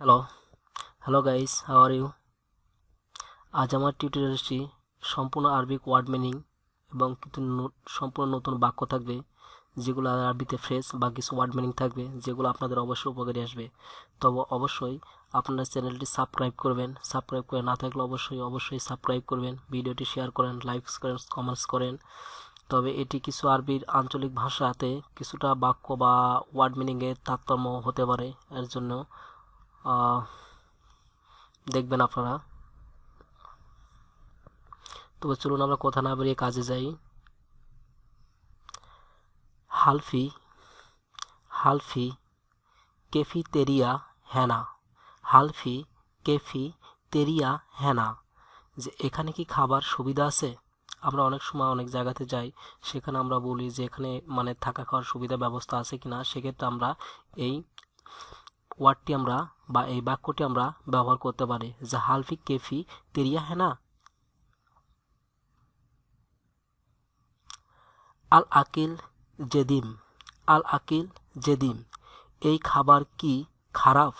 Hello hello guys, how are you? আজ আমার টিউটোরিয়ালটি সম্পূর্ণ আরবিক ওয়ার্ড মিনিং এবং কিছু সম্পূর্ণ নতুন বাক্য থাকবে, যেগুলো আরবিতে ফ্রেজ বা কিছু ওয়ার্ড মিনিং থাকবে, যেগুলো আপনাদের অবশ্যই উপকারী আসবে। তবে অবশ্যই আপনারা চ্যানেলটি সাবস্ক্রাইব করবেন। সাবস্ক্রাইব করে না থাকলে অবশ্যই সাবস্ক্রাইব করবেন। ভিডিওটি শেয়ার করেন, লাইকস করেন, কমেন্টস করেন। তবে এটি কিছু আরবির আঞ্চলিক ভাষাতে কিছুটা বাক্য বা ওয়ার্ড মিনিংয়ের তারতম্য হতে পারে, এর জন্য দেখবেন আপনারা। তবে চলুন আমরা কথা না বেরিয়ে কাজে যাই। হালফি হালফি কেফি তেরিয়া হেনা। হালফি কেফি তেরিয়া হেনা, যে এখানে কি খাবার সুবিধা আছে? আমরা অনেক সময় অনেক জায়গাতে যাই, সেখানে আমরা বলি যে এখানে মানে থাকা খাওয়ার সুবিধা ব্যবস্থা আছে কিনা। সেক্ষেত্রে আমরা এই ওয়ার্ডটি আমরা বা এই বাক্যটি আমরা ব্যবহার করতে পারি, যে হালফি কেফি তেরিয়া হেনা। আল আকিল জেদিম আল আকিল জেদিম, এই খাবার কি খারাপ?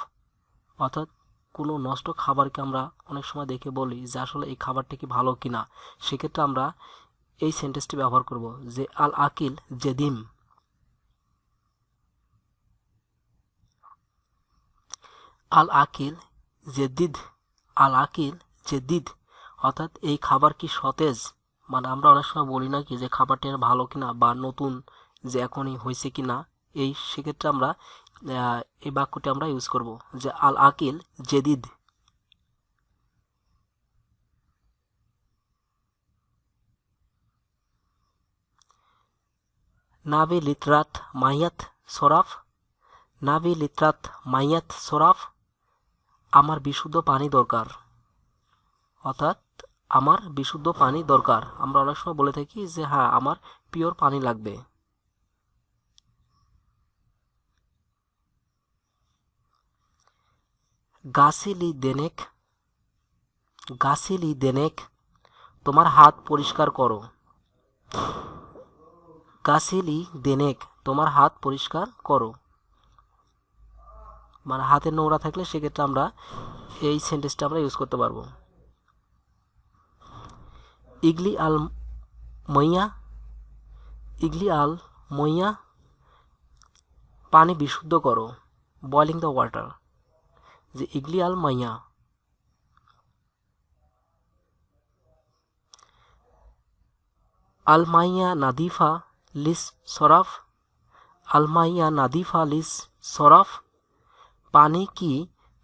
অর্থাৎ কোনো নষ্ট খাবারকে আমরা অনেক সময় দেখে বলি যে আসলে এই খাবারটা কি ভালো কিনা। সেক্ষেত্রে আমরা এই সেন্টেন্সটি ব্যবহার করব, যে আল আকিল জেদিম। আল আকিল জেদিদ আল আকিল জেদিদ, অর্থাৎ এই খাবার কি সতেজ। মানে আমরা অনেক সময় বলি না কি যে খাবারটা ভালো কিনা বা নতুন, যে এখনই হয়েছে কিনা। এই সেক্ষেত্রে আমরা এই বাক্যটি আমরা ইউজ করব, যে আল আকিল জেদিদ। নাবি লিত্রাত মাইয়াত সরাফ নাবি লিত্রাত মাইয়াত সরাফ, আমার বিশুদ্ধ পানি দরকার। অর্থাৎ আমার বিশুদ্ধ পানি দরকার। আমরা অনেক সময় বলে থাকি যে হ্যাঁ, আমার পিওর পানি লাগবে। গাছিলি দেনেক গাছিলি দেনেক, তোমার হাত পরিষ্কার করো। গাছিলি দেনেক, তোমার হাত পরিষ্কার করো। মানে হাতে নোংরা থাকলে সেক্ষেত্রে আমরা এই সেন্টেন্সটা আমরা ইউজ করতে পারবো। ইগলি আল মইয়া ইগলি আল মইয়া, পানি বিশুদ্ধ করো। বয়লিং দ্য ওয়াটার, যে ইগলি আল মাইয়া। আল মাইয়া নাদিফা লিস সরাফ আল মাইয়া নাদিফা লিস সরাফ, পানি কি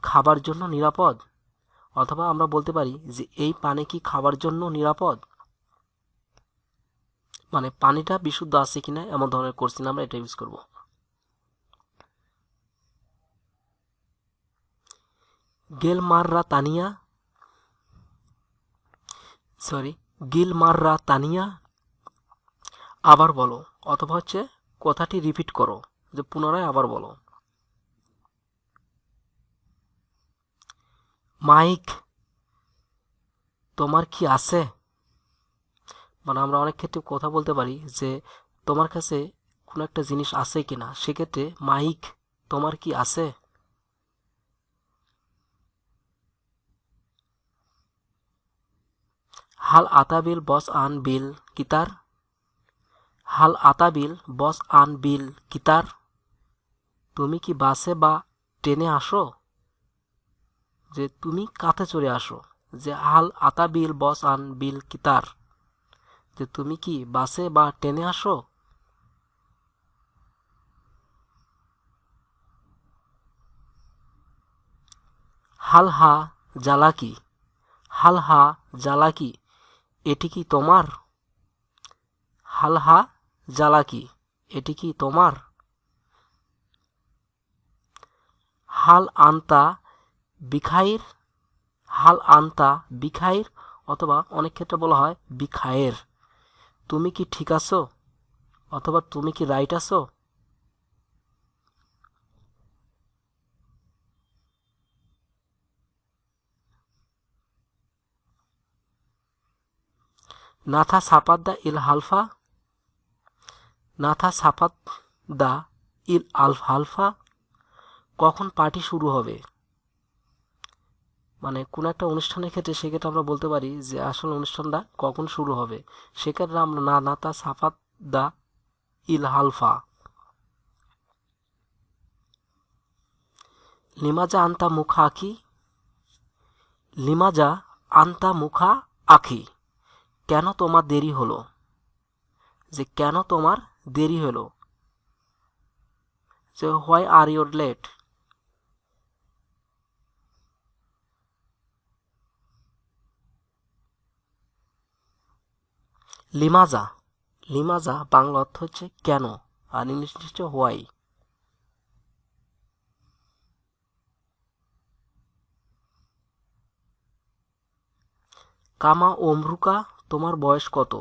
খাবার জন্য নিরাপদ? অথবা আমরা বলতে পারি যে এই পানি কি খাবার জন্য নিরাপদ। মানে পানিটা বিশুদ্ধ আছে কিনা এমন ধরনের কোশ্চেন আমরা এটা ইউজ করব। গেল মাররা তানিয়া গিল মাররা তানিয়া, আবার বলো। অথবা হচ্ছে কথাটি রিপিট করো, যে পুনরায় আবার বলো। মাইক, তোমার কি আছে? মানে আমরা অনেক ক্ষেত্রে কথা বলতে পারি যে তোমার কাছে কোনো একটা জিনিস আছে কিনা। সেক্ষেত্রে মাইক, তোমার কি আছে? হাল আতাবিল বস আন বিল কিতার হাল আতাবিল বস আন বিল কিতার, তুমি কি বাসে বা ট্রেনে আসো? যে তুমি কাতে চড়ে আসো। যে হাল আতাবিল বস আন বিল কিতার, যে তুমি কি বাসে বা ট্রেনে আসো? হাল হা জ্বালাকি হাল হা জ্বালাকি, এটি কি তোমার? হাল হা জ্বালাকি, এটি কি তোমার? হাল আন্তা বিখাইর হাল আন্তা বিখাইর, অথবা অনেক ক্ষেত্রে বলা হয় বিখায়ের, তুমি কি ঠিক আছো? অথবা তুমি কি রাইট আছো? নাথা সাপাদ্দা ইল হালফা নাথা সাপাদ্দা ইল আল হালফা, কখন পার্টি শুরু হবে? মানে কোনো একটা অনুষ্ঠানের ক্ষেত্রে সেক্ষেত্রে আমরা বলতে পারি যে আসলে অনুষ্ঠানটা কখন শুরু হবে, সেক্ষেত্রে আমরা না নাতা সাফাত দা ইল হালফা। লিমাজা আন্তা মুখা আঁকি, লিমাজা আন্তা মুখা আঁকি, কেন তোমার দেরি হলো, যে কেন তোমার দেরি হলো, যে হোয়াই আর ইউর লেট। লিমাজা, লিমাজা বাংলা অর্থ হচ্ছে কেন, আর ইংলিশ হচ্ছে হোয়াই। কামা ওমরুকা, তোমার বয়স কত,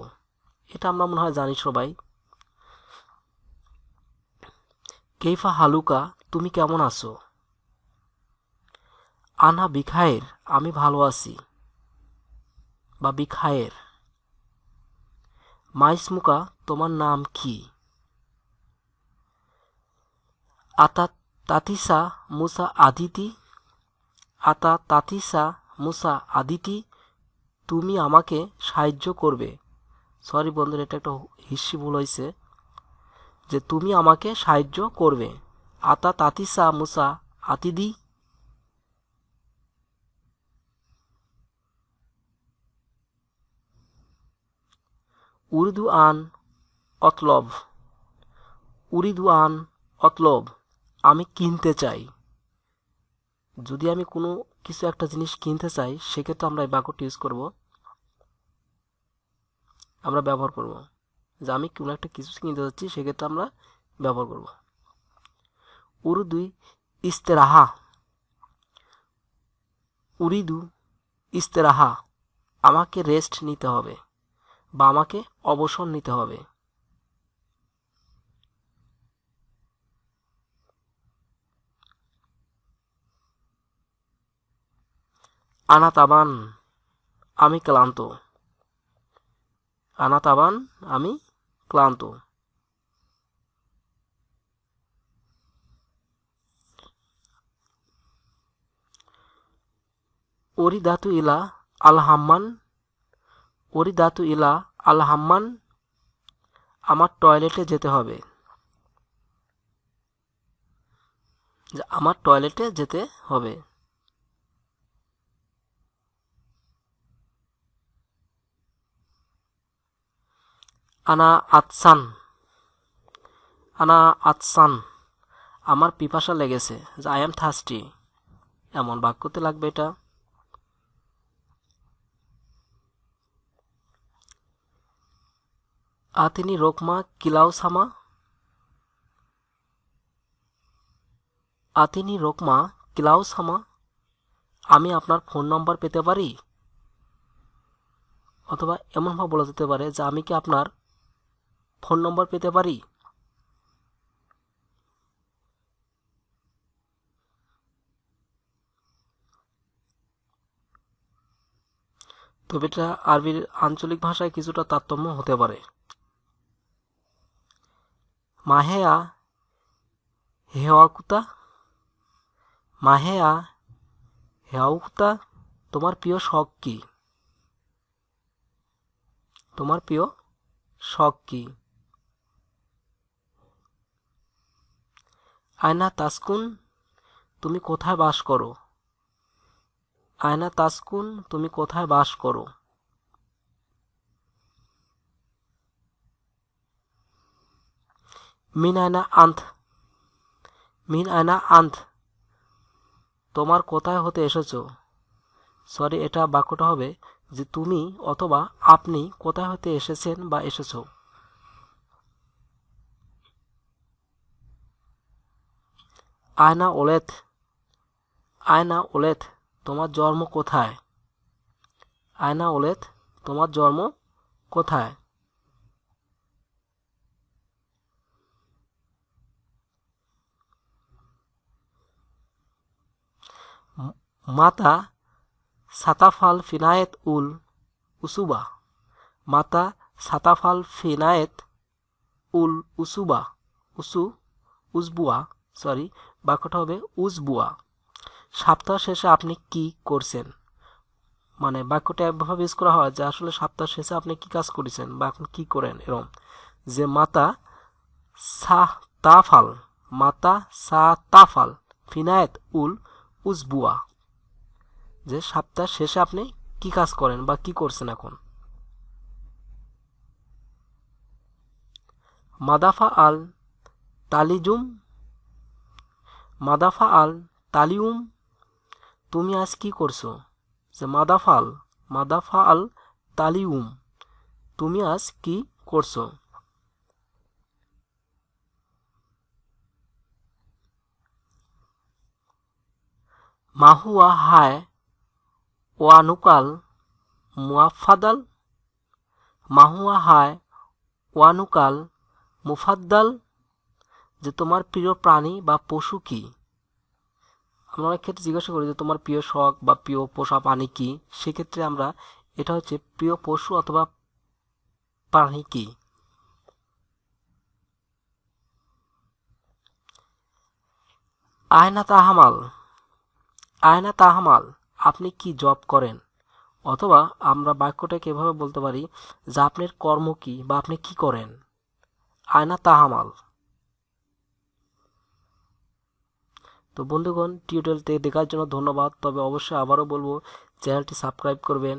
এটা আমরা মনে হয় জানি সবাই। কেইফা হালুকা, তুমি কেমন আছো। আনা বিখায়ের, আমি ভালো আছি বা বিখায়ের। মাইসমুকা, তোমার নাম কি। আতা তাতিসা মুসা আদিতি, আতা তাতিসা মুসা আদিতি, তুমি আমাকে সাহায্য করবে। সরি বন্ধুরা, এটা একটা হিস্যি ভুল হয়েছে, যে তুমি আমাকে সাহায্য করবে। আতা তাতিসা মুসা আতিদি। উরিদু আন অতলব, উরিদু আন অতলব, আমি কিনতে চাই। যদি আমি কোনো কিছু একটা জিনিস কিনতে চাই সেক্ষেত্রে আমরা এই বাক্যটি ইউজ করব, আমরা ব্যবহার করব, যে আমি কোনো একটা কিছু কিনতে যাচ্ছি সেক্ষেত্রে আমরা ব্যবহার করব। উরিদু ইস্তেরাহা, উরিদু ইস্তেরাহা, আমাকে রেস্ট নিতে হবে বা আমাকে অবসর নিতে হবে। আনা তাবান, আমি ক্লান্ত। আনা তাবান, আমি ক্লান্ত। ওরি দাতু ইলা আল হাম্মান, ওরি দাতু ইলা আল হাম্মান, আমার টয়লেটে যেতে হবে, যে আমার টয়লেটে যেতে হবে। আনা আতসান, আনা আতসান, আমার পিপাসা লেগেছে, যে আই এম থার্স্টি, এমন বাক্যতে লাগবে এটা। আতিনি রোকমা কিলাও সামা, আতিনি রোকমা কিলাও সামা, আমি আপনার ফোন নম্বর পেতে পারি। অথবা এমনভাবে বলা যেতে পারে যে আমি কি আপনার ফোন নম্বর পেতে পারি। তবে এটা আরবির আঞ্চলিক ভাষায় কিছুটা তারতম্য হতে পারে। মাহেয়া হেওয়াকুতা, মাহেয়া হেওয়াকুতা, তোমার প্রিয় শখ কি, তোমার প্রিয় শখ কি। আয়না তাসকুন, তুমি কোথায় বাস করো, আয়না তাসকুন, তুমি কোথায় বাস করো। মিন আয়না আন্থ, মিন আয়না আন্থ, তোমার কোথায় হতে এসেছো। সরি, এটা বাক্যটা হবে যে তুমি অথবা আপনি কোথায় হতে এসেছেন বা এসেছো। আয়না ওলেথ, আয়না ওলেথ, তোমার জন্ম কোথায়, আয়না ওলেথ, তোমার জন্ম কোথায়। মাতা সাতাফাল ফিনায়েত উল উসুবা, মাতা সাতাফাল ফিনায়েত উল উসুবা, উসু উজবুয়া, সরি বাক্যটা হবে উজবুয়া, সপ্তাহ শেষে আপনি কি করছেন, মানে বাক্যটা এভাবে ইউজ করা হয় যে আসলে সপ্তাহ শেষে আপনি কি কাজ করেছেন বা এখন কি করেন। এরকম যে মাতা সা তাফাল, মাতা সা তাফাল ফিনায়েত উল উজবুয়া, যে সপ্তাহ শেষে আপনি কি কাজ করেন বা কি করছেন এখন। মাদাফা আল তালিজুম, মাদাফা আল তালিউম, তুমি আজ কি করছো, যে মাদাফা আল তালিউম, তুমি আজ কি করছো। মাহুয়া হায় ওয়ানুকাল মুআফাদাল, মাহুয়া হায় ওয়ানুকাল মুফাদ্দাল, যে তোমার প্রিয় প্রাণী বা পশু কি। আমরা অনেক ক্ষেত্রে জিজ্ঞাসা করি যে তোমার প্রিয় শখ বা প্রিয় পোষা প্রাণী কি, সেক্ষেত্রে আমরা এটা হচ্ছে প্রিয় পশু অথবা প্রাণী কি। আয়না তাহামাল, আয়না তাহামাল, আপনি কি জব করেন। অথবা আমরা বাক্যটাকে এভাবে বলতে পারি যে আপনার কর্ম কি বা আপনি কি করেন। আয়না তাহামাল। তো বন্ধুগণ, টিউটোরিয়ালটি দেখার জন্য ধন্যবাদ। তবে অবশ্যই আবারও বলবো চ্যানেলটি সাবস্ক্রাইব করবেন